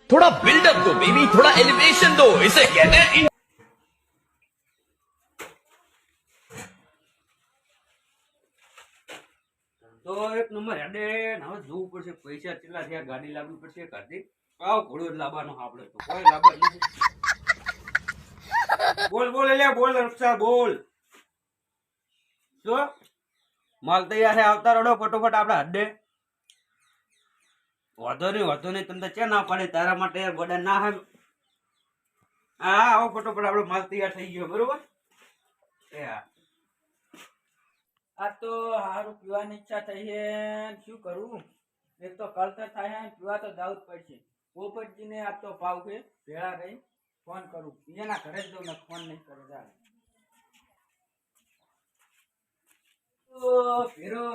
थोड़ा बिल्डअप दो बेबी, थोड़ा एलिवेशन दो, इसे कहते हैं તો એક નંબર હેડે ને હવે જોવું પડશે પૈસા કેટલા થયા ગાડી લાવવી પડશે કાઢી કાવ ઘોડો જ લાવવાનો આપણે તો કોઈ લાવવા નથી બોલ બોલ એટલે બોલ રક્ષા બોલ શું માલ તૈયાર છે આવતા રડો ફટોફટ આપણે હડે વાંધો નહીં તમને ચે ના પાડે તારા માટે યાર ગોડા ના હે હા આવો ફટોફટ આપણો માલ તૈયાર થઈ ગયો બરોબર એ હા આ તો સારું પીવાની ઈચ્છા થઈ છે શું કરું એક તો કળતર થાય છે પીવા તો જવું જ પડશે પોપટજીને આપતો ભાવ છે ભેળા રહી ફોન કરું એના ઘરે જ દઉં ને ફોન નહીં કરે ચાલે ભેરો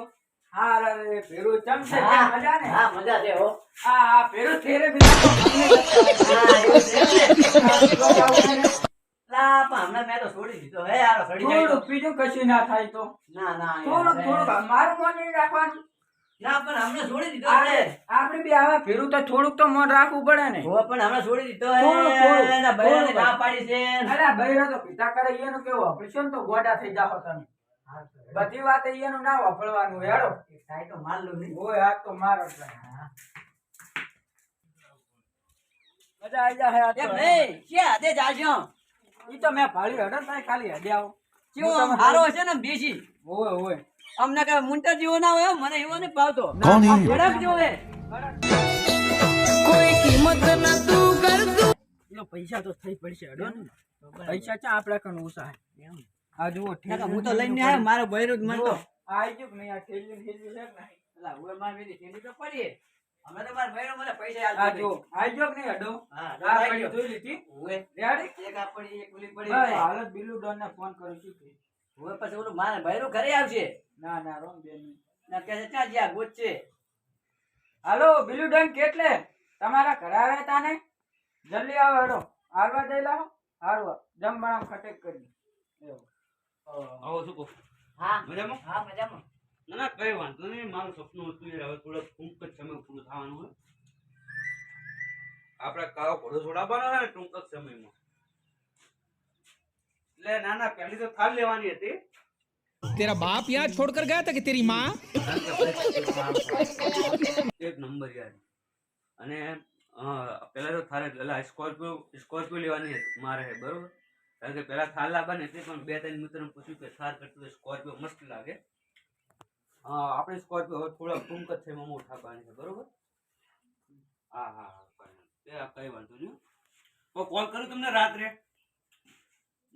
હા રે ભેરો ચમ છે મજા ને હા મજા છે હો હા ભેરો ફેરે બિના લા પણ હમણાં મેં તો છોડી દીધો હે યાર સડી જાય થોડું બીજું કશું ના થાય તો ના ના થોડુંક મારું મન નહીં રાખવાનું ના પણ હમણાં છોડી દીધો હે આપણે બી આવા ફેરું તો થોડુંક તો મન રાખવું પડે ને હો પણ હમણાં છોડી દીધો થોડું, હે એના બૈરાને થોડું. ના પાડી છે અરે બૈરા તો પિતા કરે એનું કેવું ઓપરેશન તો ગોડા થઈ જાઓ તમે બધી વાત એનું ના વાપરવાનું હેડો એક સાઈડ તો માર લો નહીં ઓય આ તો મારો જ. મજા આવી જાય આ એમ તો. નહીં કે આદે જાજો ઈ તો મેં ભાળી હેડો તાય ખાલી હેડે આવો કેવો આમ હારો છે ને દેશી ઓય ઓય અમને કે મુંટા જેવો ના હોય મને એવો નહીં ભાવતો કોણ હે? ઝડપ જેવો હે એનો પૈસા તો થઈ પડશે હેડો ને પૈસા ચા આપડા કણ ઓછા હે આ જુઓ નકર હું તો લઈને આવ્યો મારો બૈરો જ મનતો આઈ ગયું કે નહીં આ ઠેલી ઠેલી છે કે નહીં અલા ઓય માર વેલી કેડી તો પડી અમે તો માર બૈરો મને પૈસા આ આલતો જો આઈ ગયો કે નહીં હેડો હા આ આ પડી જોઈ લીધી ઓય રેડી એક આ પડી એક ઓલી પડી બસ હાલત બિલ્લુ ડોન ને ફોન કરું છું કે ઓય પછી ઓલું મારે બૈરો ઘરે આવશે ના ના રોંગ બેન ના કે છે ત્યાં જ્યાં ગોત છે હાલો બિલ્લુ ડોન કેટલે તમારા ઘરે આવ્યા તા ને જલ્દી આવો હેડો હાલવા જઈ લાવો હારવા જમવાના ખટેક કરી એવું આવો શું કહો હા મજામાં હા મજામાં ના ના કઈ વાંધો નહીં મારું સપનું હતું યાર હવે થોડો ટૂંક જ સમય પૂરું થવાનું હોય આપણે કાળો ઘોડો છોડાવવાનો હોય ને ટૂંક જ સમયમાં એટલે ના ના પહેલી તો થાળ લેવાની હતી तेरा बाप यहाँ छोड़कर गया था कि तेरी माँ એક નંબર યાર અને પેલા તો થાર એટલે સ્કોર્પિયો લેવાની હતી મારે હે બરોબર કારણ કે પેલા થાર લાવવાની હતી પણ બે ત્રણ મિત્રોને પૂછ્યું કે થાર કરતું સ્કોર્પિયો મસ્ત લાગે આપણે સ્કોર્પિયો થોડા ટૂંક જ છે એમાં મોટા પાણી છે બરોબર હા હા હા કઈ વાંધો નહીં તો કોલ કરું તમને રાત્રે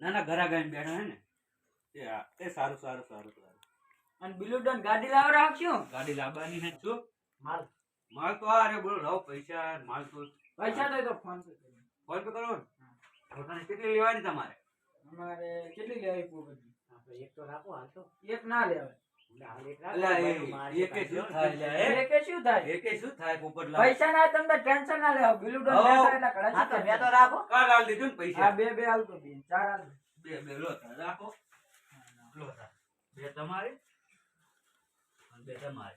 ના ના ઘરા ગાઈને બેઠા હે ને એ સારું સારું સારું સારું અને બિલ્લુ ડોન ગાડી લાવ રાખશું ગાડી લાવવાની છે શું માલ માલ તો આ રે બોલો લાવો પૈસા માલ તો પૈસા તો ફોન પે કરી કોલ પે કરો ને પોતાની કેટલી લેવાની તમારે અમારે કેટલી લેવી પોપટજી આપણે એક તો રાખો હાલ તો એક ના લેવાય અલા એકે શું થાય લ્યા, એ? એકે શું થાય એકે શું થાય પોપટલાલ? પૈસા ના તમને ટેન્શન ના લેવો બિલ્લુ ડોન હો. બેઠા એટલે ઘણા હા તો શું બે તો થાય? રાખો કાલ આલ દીધું ને પૈસા હા બે બે આવતો બે ચાર આવતો બે લો તાર રાખો લો તાર. બે તમારે અને બે તમારે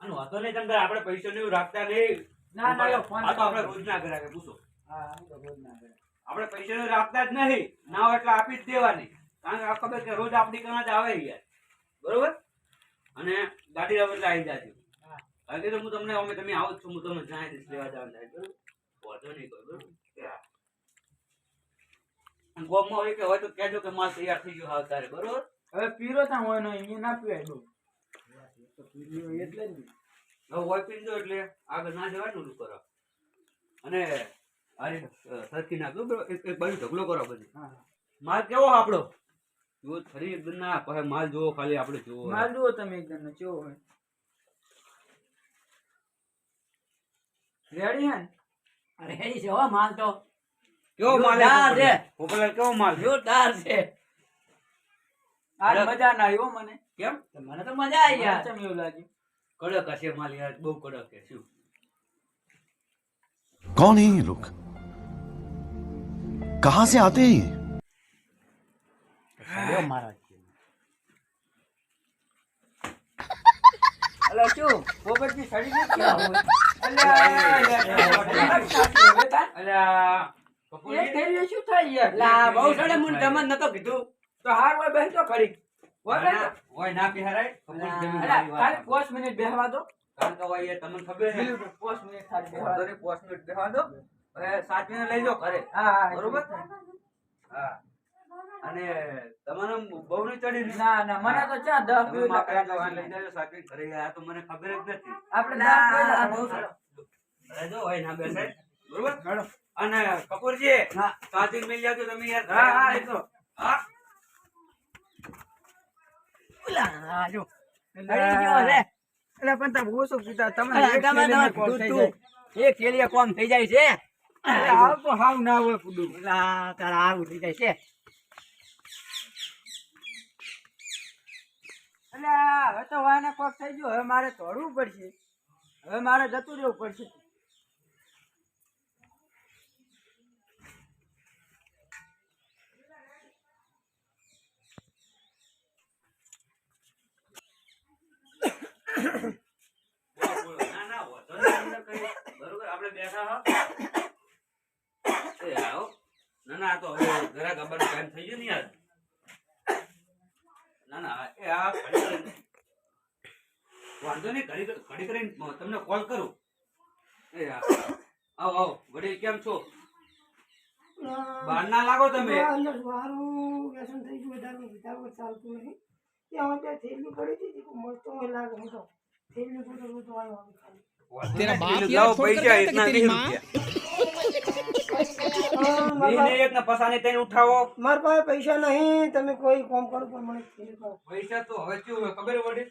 અને વાંધો નહીં તમ તાર આપણે પૈસા ને એવું રાખતા નહીં ના ના લો ફોન આ તો આપણે રોજ ના ગ્રાહકે પૂછો હા હું તો બોલ ના કરે આપણે પૈસા ને રાખતા જ નહીં ના હોય એટલે આપી જ દેવાની કારણ કે આ ખબર કે રોજ આપણી કણા જ આવે યાર બરોબર અને ગાડી આવે એટલે આવી જાજો હા. કારણ કે તો હું તમને અમે તમે આવો જ છો હું તમને જાણી દઈશ લેવા જવાનું થાય બરોબર વાંધો નહીં કોઈ બરોબર હા. અને ગોમમાં હોય કે હોય તો કહેજો કે માલ તૈયાર થઈ ગયો હાવ તારે બરોબર હવે પીરો ત્યાં હોય ને અહીંયા ના પીવાય બહુ તો પીરો એટલે જ ને. હવે હોય પીજો એટલે આગળ ના જવાય ને ઓલું કરો અને અરે સરખી નાખજો બરોબર એક બાજુ ઢગલો કરો બધી હા માલ કેવો આપણો જો ખરી એકદમ ના પછી માલ જોવો ખાલી આપણે જોવો માલ જુઓ તમે એકદમ કેવો હોય રેડી હે ને? રેડી છે હો માલ તો કેવો માલ જોરદાર છે. પોપટલાલ કેવો માલ છે જોરદાર છે આજ મજા ના આવ્યો મને કેમ તો મને તો મજા આવી મને યાર કેમ એવું લાગ્યું કડક હશે માલ યાર બહુ કડક છે શું कौन है ये लोग कहां से आते हैं ये લ્યો મારા અલા શું પોપટજી સડી ગઈ ક્યાં હોય? અલ્યા, કપૂરજી, એ થેલીઓ શું થાય યાર? લા બહુ સડે મને તમને નતો કીધું. તો હાર હોય બેન તો ખરી. હોય બેન તો. ઓય ના બિહારાય. કપૂરજી જમીન અલા, વાળી ખાલી વાત. 5 મિનિટ બેહવા દો. કારણ કે હોય એ તમને ખબર છે. 5 મિનિટ ખાલી બેહવા દો. વાંધો નહીં, 5 મિનિટ બેસવા દો. હવે સાચવીને લઈ જાઓ ઘરે. હા, હા, બરોબર? હા. અને તમારે બહુ નહીં ચડી ને? ના ના મને તો ચા 10 તમે મિનિટ માપે લાગે. જવાન લઈ જાજો, સાચવીને ઘરે ગયા. આ તો મને ખબર જ નથી. આપણે લા, 10 મિનિટ બહુ લાગે. ઘરે જો હોય ના બેસાય. બરોબર? અને કપૂરજી, હા. સાચવીને લઈ જાજો તમે યાર. હા હા એ તો. હા. લા જો લડી ગયો રે. એટલે પણ તમે ઓછું પીતા તમને અલા, એક તમે થેલીમાં તો કોમ થઈ તું એક થેલીએ કોમ થઈ જાય છે. જાય. હાવ તો હાવ ના હોય કુડું. લા તારા આવું થઈ જાય છે. એટલે હવે તો વાને કોક થઈ ગયો. હવે મારે દોડવું પડશે. હવે મારે જતું રહેવું પડશે. ના ના વાંધો નહીં, કઈ. બરોબર, આપણે બેઠા હો. એ આવો. ના ના, આ તો હવે ઘરાક આવવાનો ટાઈમ થઈ ગયો ને યાર. ના ના, એ આ ઘડી કરીને. વાંધો નહીં, ઘડી કરીને તમને કોલ કરું. એ આવો આવો, વડીલ કેમ છો? બહાર ના લાગો તમે. અંદર મારું વ્યસન થઈ ગયું વધારે વિધાવત ચાલતું નહીં ત્યાં ત્યાં થેલી પડી હતી મળતો હોય લાગે હું તો થેલી તો આવ્યો હવે ખાલી तेरा बाप લાવો यहाँ छोड़ कर પૈસા गया था ઇતના कि तेरी 20 माँ રૂપિયા. મારા મહિને એક ના પસાને તેને ઉઠાવો. પાસે પૈસા નહીં તમે કોઈ કામ કરો પણ મને થેલી કરો પૈસા તો હવે શું હોય ખબર વડીલ?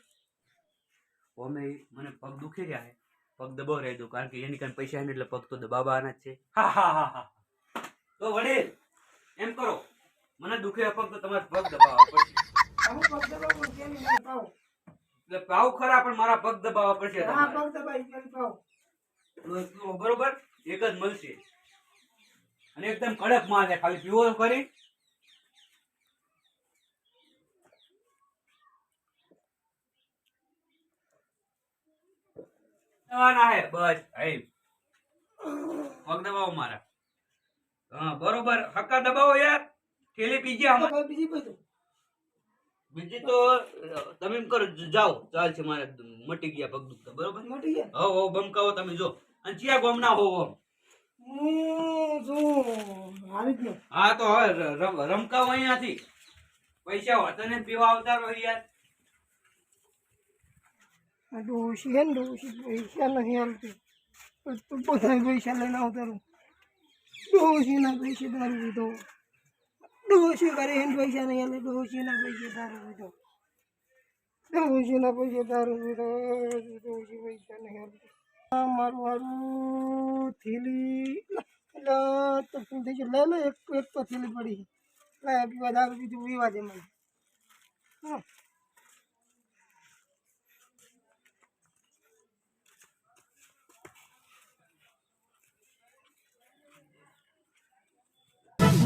ઓમે મને પગ દુખી રહ્યા છે. પગ દબાવ રહી દો કારણ કે એની કાન પૈસા હે ને એટલે પગ તો દબાવવાના જ છે. તો વડીલ એમ કરો, મને દુખે પગ તો તમારે પગ દબાવવા પડશે. અમે પગ દબાવો કેમ મને પાવો એટલે પાવ ખરા પણ મારા પગ દબાવવા પડશે હા તમારે. પગ દબાઈ કેમ પાવો તો બરોબર એક જ મળશે અને એકદમ કડક માલ છે, ખાલી પીવો કરી. દબાવવાના હે બસ. હે પગ દબાવો મારા. હા બરોબર, હક્કા દબાવો યાર. થેલી બીજી આમાં. બીજી બધું બીજી તો તમે એમ કરો જાઓ, ચાલશે. મારે મટી ગયા પગ દુખતા. બરોબર, મટી ગયા હો હો બમકાવો તમે જો. અને ચિયા ગોમના હો હો. હું શું હારી જ નહીં હા તો હવે રમકાવો અહીંયાથી. પૈસા હોતા ને પીવા આવતા રહો યાર. આ ડોશી હે ને ડોશી પૈસા નહીં હાલતી તું બધા પૈસા લઈને આવતા રહું ડોશીના પૈસે દારૂ પીધો ડોશી કરે એને પૈસા નહીં હાલે ડોશીના પૈસે દારૂ પીધો ડોશીના પૈસે દારૂ પીધો ડોશી પૈસા નહીં હાલતી મારું મારું થેલી તો શું થઈ ગયું લે લે એક તો થેલી પડી લે પીવા દારૂ પીધું પીવા દે મને હા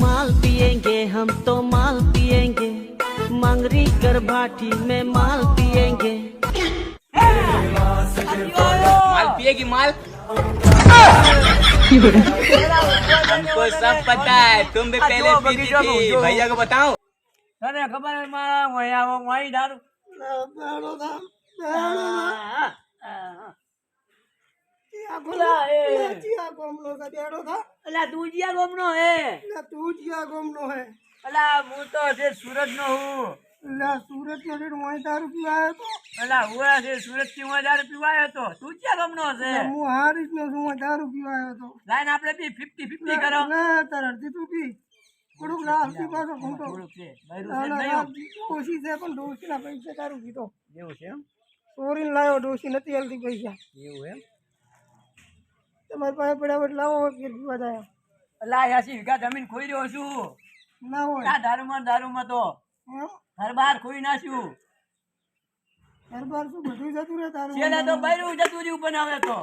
माल पिएंगे हम तो माल पिएंगे मंगरी कर भाटी में माल पिएंगे माल पिएगी माल हमको सब पता है तुम भी पहले पीती थी भैया को बताओ તને ખબર હે માં હું આવો હું દારૂ બેડો થા અલા, એ. ચિયા ગોમનો કા બેડો થા અલા તું જીયા ગોમનો હે લે તું ચિયા ગોમનો હે અલા હું તો છે સુરત નો હું લે સુરત નો રેડ મોય દારૂ પીવા આવ્યો તો અલા હું છે સુરત થી હું દારૂ પીવા આવ્યો તો તું ક્યાં ગમનો છે હું હારીજ નો છું હું દારૂ પીવા આવ્યો તો લાઈન આપણે બી 50-50 કરો લે તાર અડધી તું પી થોડુંક રાહ પી પાછો ખોટો થોડુંક છે બૈરું છે નહીં ડોશી છે પણ ડોશીના પૈસા દારૂ પીધો એવું છે એમ ચોરીને લાવ્યો ડોશી નથી હાલતી પૈસા એવું એમ તમારી પાસે પડ્યા હોય લાવો ફેર પીવા જાય અલા 80 વીઘા જમીન ખોઈ રહ્યો છું ના હોય આ દારૂમાં તો એમ ઘર બહાર ખોઈ નાખ્યું દરબાર શું બધું જતું રહે તારું છેલ્લે તો બૈરું જતું રહ્યું બનાવે તો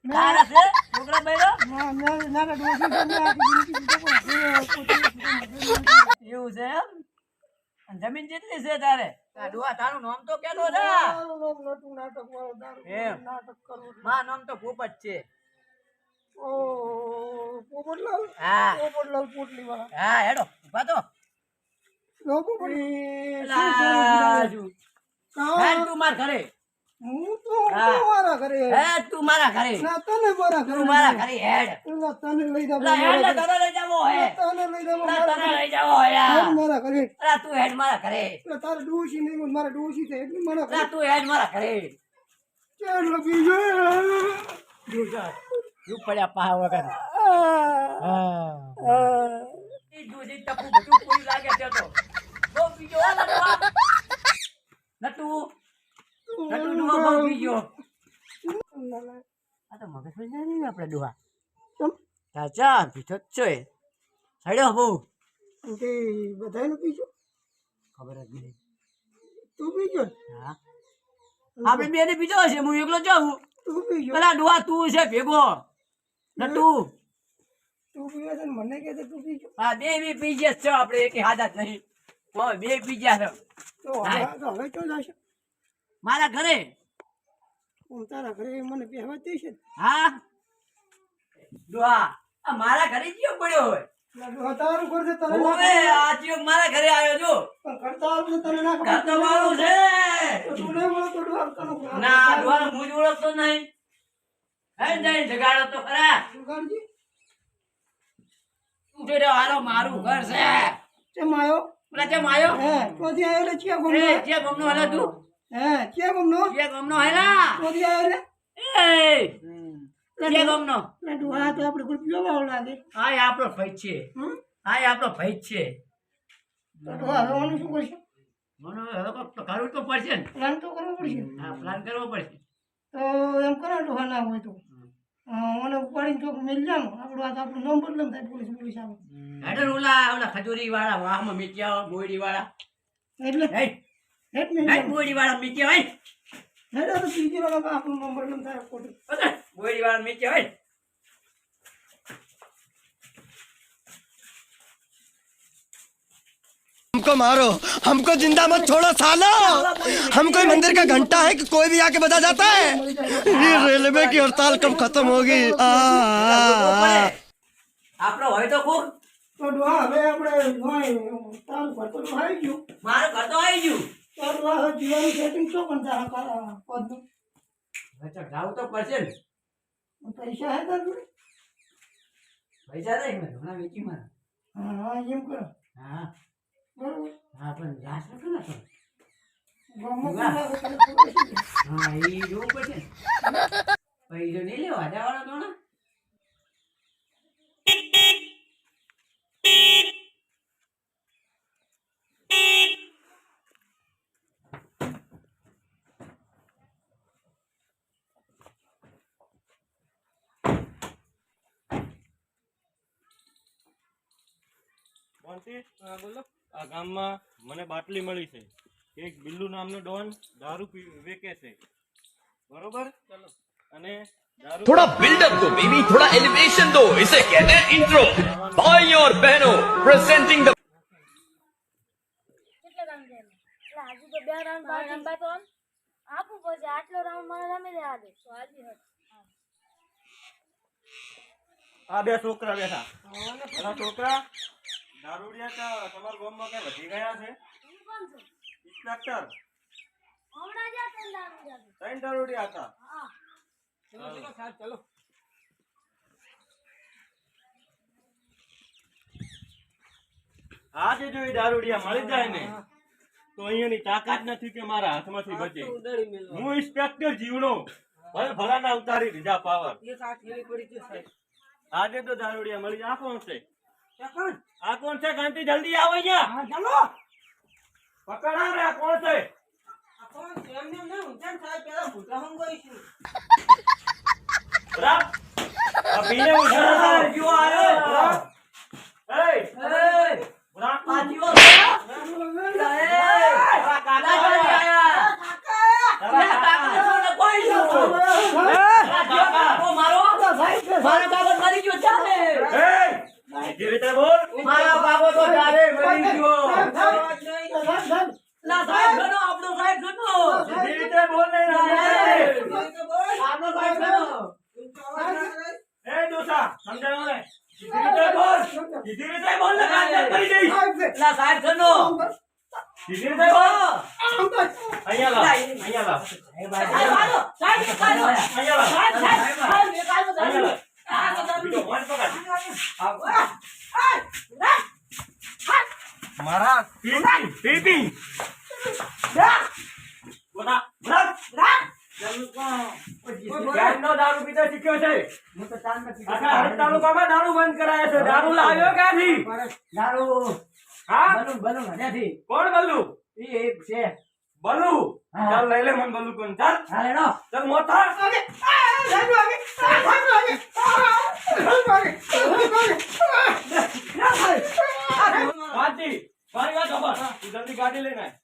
તારા છે છોકરા બૈરો ના ના ડોશી છે ને આખી જિંદગી પીધો પણ એવું છે એમ અને જમીન કેટલી છે તારે આ ડોહા તારું નામ તો કેતો છે મારું નામ નતું નાટકવાળો દારૂ એમ. નાટક કરવું. માં નામ તો પોપટ છે ઓહ, પોપટલાલ? હા પોપટલાલ પોટલીવાળા. હા હેડો ઉભા તો લો પોપટ. લાજુ કાં? હેડ તું માર ઘરે હું તો હા. મારા ઘરે. હેડ તું મારા ઘરે ના, તને મારા ઘરે. તું મારા ઘરે હેડ ના, તને લઈ જાવ લા હેડ મારા લા ઘરે. તને લઈ જાવો હે તને લઈ જાવ લા મારા તને ઘરે. લઈ જાવો હે હેડ મારા ઘરે. લા તું હેડ મારા ઘરે એટલે તારે ડોશી નહીં હોય, મારા ડોશી છે એટલે મારા ઘરે. લા તું હેડ મારા ઘરે ચાલ લગી ગયો. તું પડ્યા પા વગર આ. ઈ દૂધી ટપુ બધું પૂરી લાગે છે તો બહુ પીજો નટુ ડુહો બહુ પીજો આ તો મગજ પર નહીં આપણે ડુહા ચમ. ચાચા પીઠો જ છે સડ્યો બહુ તે બધાયને પીજો. ખબર જ નહીં તું પીજો ને? હા આપણે બેને પીધો હશે હું એકલો જાઉં તું પીજો. પેલા ડુહા તું છે ભેગો નટુ તું પીવે છે ને મને કહે છે તું પીજો. હા બે બી પી ગયા છે આપણે એક હાથા જ નહીં હવે બે પી ગયા છે તો હવે તો જશે. મારા ઘરે હું તારા ઘરે મને બેહવા જ દેશે ને. હા ડુહા આ મારા ઘરે કયો પડ્યો હોય એટલે તારું ઘર છે તને ના ઓવે આ ચિયો મારા ઘરે આવ્યો છો પણ કરતા આવડે તો તને ના ખબર. ઘર તો મારું છે તો તું નહીં બોલો તો ડુહાર તને ના ડુહાનો હું જ ઓળખતો નહીં હે નહીં જગાડો તો ખરા સુગાડજી ઉઠી રહ્યો હાલો મારું ઘર છે ચમ આવ્યો? પેલા કેમ આવ્યો હે ચોથી આવ્યો એટલે ચિયા ગમનો? એ જે ગમનો હાલો તું હે ચિયા ગમનો? જે ગમનો હાલા ચોથી આવ્યો એટલે એ જે ગમનો એટલે ડુહા તો આપણે કોઈ પીવા વાળો લાગે. આ આપણો ભાઈ છે હમ? આ આપણો ભાઈ છે તો ડુહા હવે ઓનું શું કરશે? મને હવે કોક તો કરવું તો પડશે ને પ્લાન તો કરવો પડશે. હા પ્લાન કરવો પડશે તો એમ કરો ડુહા ના હોય તો મને ઉપાડીને ચોક મેલ જામ આપણું આ તો આપણું નામ બદલમ થાય પોલીસ આવે હેડર ઓલા ખજૂરી વાળા વાહમાં મીઠિયા મોડી વાળા એટલે હેડ હેડ મેલ હેડ જામ. મોડી વાળા મીઠિયા હોય હેડ આ તો પીજી વાળા આપણું નામ બદલમ થાય ખોટું. મોડી વાળા મીઠિયા હોય हमको मारो हमको जिंदा मत छोड़ो सालो हम कोई मंदिर का घंटा है कि कोई भी आके बता जाता है ये रेलवे की हड़ताल कब खत्म होगी આપણો હોય તો કોક તો ડુહા હવે આપણે હોય તારું ઘર તો ડુહા આવી ગયું. મારું ઘર તો આવી ગયું તો ડુહા હવે જીવાનું સેટિંગ શું પણ તારા પદનું? અચ્છા જાવું તો પડશે ને પૈસા હે તાર જોડે? પૈસા નહીં મેં ઘણા વેચી મારા હા એમ કરો હા બરોબર. હા પણ જાસ નથી ને પણ ગામમાં વાહ. કોઈ લાગે તને ખબર છે ને? હા એ જોવું પડશે ને પૈસો નહીં લેવા જવાના તો ના બોલો આ ગામમાં મને બાટલી મળી છે કે એક બિલ્લુ નામનો ડોન દારૂ વેચે છે બરોબર ચલો અને દારૂ थोड़ा बिल्डअप दो बेबी थोड़ा एलिवेशन दो इसे कहते हैं इंट्रो भाई और बहनों प्रेजेंटिंग द કેટલા રાઉન્ડ છે એટલે હજુ તો બે રાઉન્ડ બાકી નંબર તો આપું પછી આટલો રાઉન્ડ મને રમી લેવા દે તો હાજી હટ આ બે છોકરા બેઠા પેલા છોકરા દારૂડિયા તમારા ગામમાં કઈ વધી ગયા છે હું કોણ છું ઇન્સ્પેક્ટર હમણાં જ આ ત્રણ રાઉન્ડ જાતું. ત્રણ દારૂડિયા હતા હા ચલો આજે જો એ દારૂડિયા મળી જાય ને તો અહીંયાની તાકાત નથી કે મારા હાથમાંથી બચે હું ઇન્સ્પેક્ટર જીવડો ભલે ભલાના ઉતારી દીધા પાવર આજે તો દારૂડિયા મળી જાય. આ કોણ છે આ કોણ છે કાંતિ જલ્દી આવો અહીંયા ચાલો પકડા રે આ કોણ છે બરાબર આ પીને ઉઠાડો જો આવ્યો એ એ બરાબર પાજીઓ એ તારા કાકા આયા તારા કાકા ને કોઈ શું મારો મારા બાબા મરી ગયો ચાલે જે રીતે બોલ મારા બાબો તો ચાલે મરી ગયો ના સાહેબ ઘણો સમજાણો ને સીધી રીતે બોલ સીધી રીતે બોલ ને કાંઈ કરી દઈશ લા સાહેબ જનો સીધી રીતે બોલ અહીંયા લાવ અહીંયા લાવ અહીંયા લાવ બીજો ફોન પકડ મારા પીપી બોલા ક્યારનો દારૂ પીતો શીખ્યો છે હું તો ચાલ નથી આખા હર તાલુકામાં દારૂ બંધ કરાયો છે દારૂ લાવ્યો ક્યાંથી દારૂ હા બલૂન હજાથી કોણ બલ્લુ એ એક છે બલ્લુ ચાલ લઈ લે મન બલ્લુ કોણ ચાલ હા લેડો ચાલ મોટા ગાડી મારી વાત ખબર તું જલ્દી ગાડી લઈને આય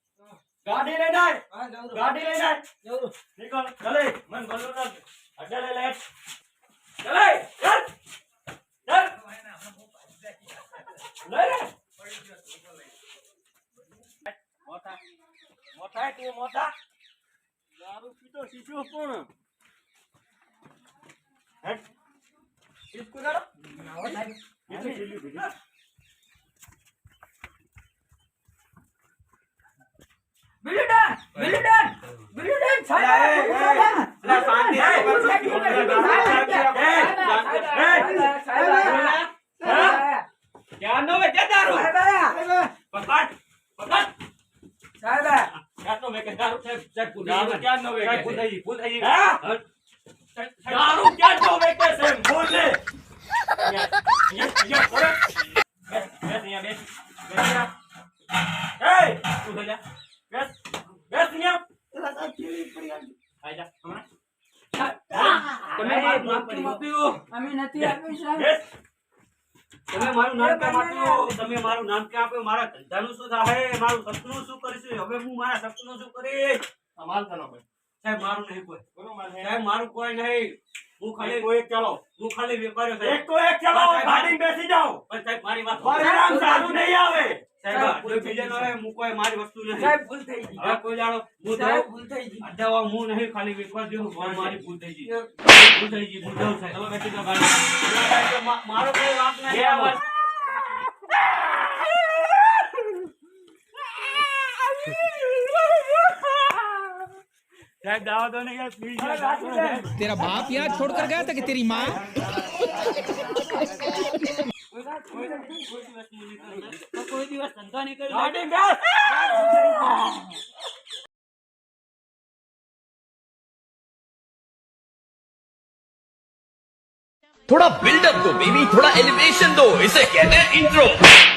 ગાડી લઈને આય ગાડી લઈને આય નીકળ ચલે મન બલ્લુ ના અડ્ડા લે લે ચલે ચાલ ચાલ લઈ લે મોટા મોટા તું મોટા દારૂ પીતો શીખ્યો પણ હેટ इसको करो કેટલી કેટલી બીજી મિલિટન ક્યાંનો વેચે દારૂ પકડ પકડ ક્યાંનો વેચે દારૂ સાહેબ દારૂ ક્યાંનો વેચે ભૂલ થઈ હા દારૂ ક્યાંનો વેચે છે બોલ લે અહીંયા બોલે બેસ અહીંયા બેસ એ તું થઈ જા બેસ બેસ અહીંયા આજા હમણાં તમે મારું નામ કેમ આપ્યું અમે નથી આપ્યું સાહેબ બેસ તમે મારું નામ કેમ આપ્યું તમે મારું નામ કેમ આપ્યું મારા ધંધાનું શું થાય મારું સપનું શું કરીશું હવે હું મારા સપનું શું કરીશ અમાલ કરો ભાઈ સાહેબ મારું નહીં કોઈ સાહેબ મારું કોઈ નહીં હું ખાલી કોઈ એક ચાલો હું ખાલી વેપારી છું એક તો એક ચાલો ગાડી બેસી જાઓ પણ સાહેબ મારી વાત પરિણામ સારું નહીં આવે સાહેબ કોઈ બીજા નો હું કોઈ મારી વસ્તુ નહીં સાહેબ ભૂલ થઈ ગઈ હવે કોઈ જાણો હું સાહેબ ભૂલ થઈ ગઈ અડવા હું નહીં ખાલી વેપાર જેવું મારી ભૂલ થઈ ગઈ ભૂલ થઈ ગઈ ભૂલ થઈ ચલો બેસી જાઓ ગાડી મારો કોઈ વાત નહીં साहब दावा दो नहीं तेरा बाप यहाँ छोड़कर गया था कि तेरी माँ કોઈ દિવસ ધંધો નહીં કર્યો ગાડી બેસ थोड़ा बिल्डअप दो बेबी थोड़ा एलिवेशन दो इसे कहते हैं इंट्रो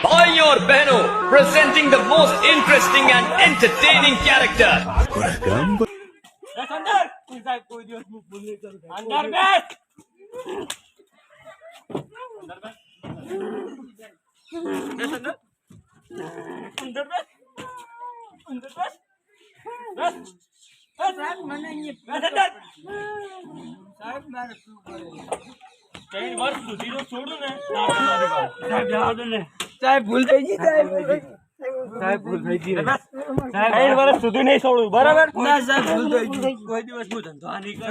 भाई और बहनों presenting the most interesting and entertaining character अंदर साहब कोई दिवस मुंह भूल नहीं करूंगा अंदर बैठ अंदर बैठ अंदर अंदर बैठ अंदर बैठ बस સાહેબ મને અહીંયા बैठ अंदर સાહેબ મારે શું કરે कई वर्ष સુધી નો છોડું ને સાહેબ જવા દો ને સાહેબ ભૂલ થઈ ગઈ સાહેબ સાહેબ ભૂલ થઈ ગઈ બસ સાહેબ કઈ વર્ષ સુધી નહીં છોડું બરાબર ના સાહેબ ભૂલ થઈ ગઈ કોઈ દિવસ હું ધંધો નહીં કરું